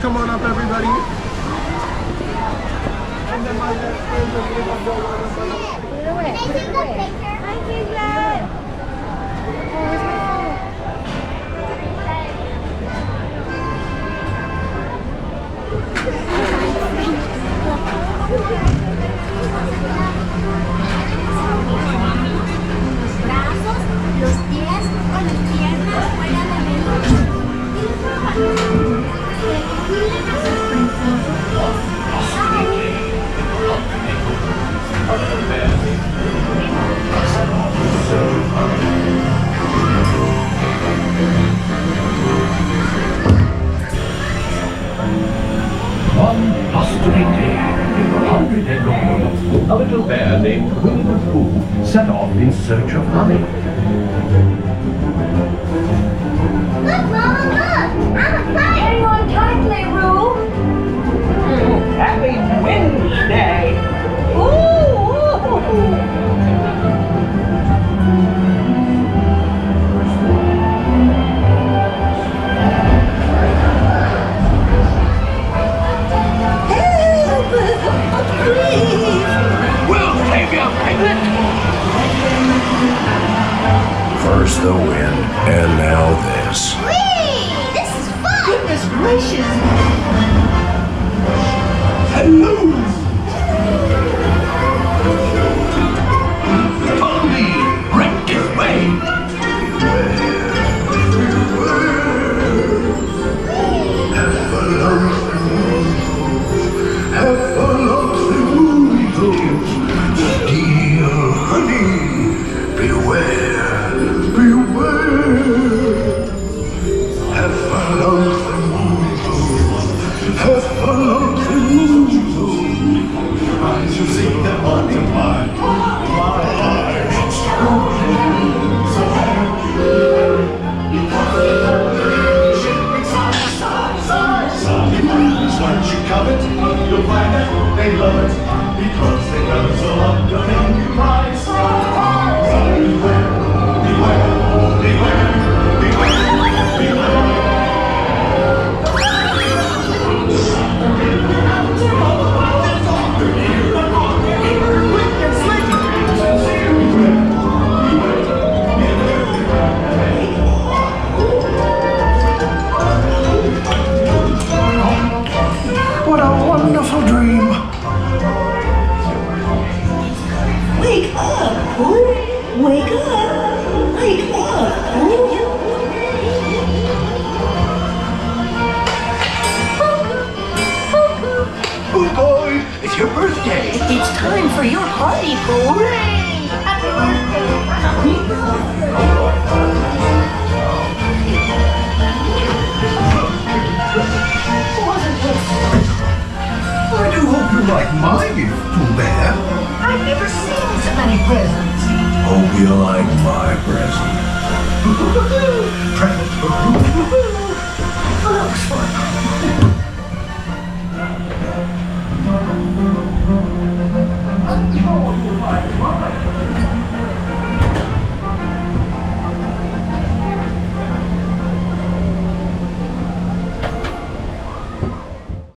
come on up, everybody. And then my best friend is going to go on up. Put it away. Put it away. Hi, Piglet. Oh, where's my phone? Brazos, los pies con las piernas fuera de la One blustery day in the 100 Acre Wood, a little bear named Winnie the Pooh set off in search of honey. Look, Mama, look! I'm a kite! Hang on tightly, Roo! Happy Wednesday! Ooh! We'll save you, Piglet! First the wind, and now this. Whee! This is fun! Goodness gracious! Hello! Follow me! Right this way! Steal honey, beware, beware. Have fun out the have fun out the You see them multiply. What you covet, you'll find that they love it because they guzzle up the thing you prize. So beware, beware, beware, beware, beware. What a wonderful dream. Wake up, Pooh! Wake up! Wake up, Pooh! Oh boy, it's your birthday! It's time for your party, Pooh! Happy birthday! I do hope you like my gift, Pooh Bear. I've never seen so many presents! Hope you like my present.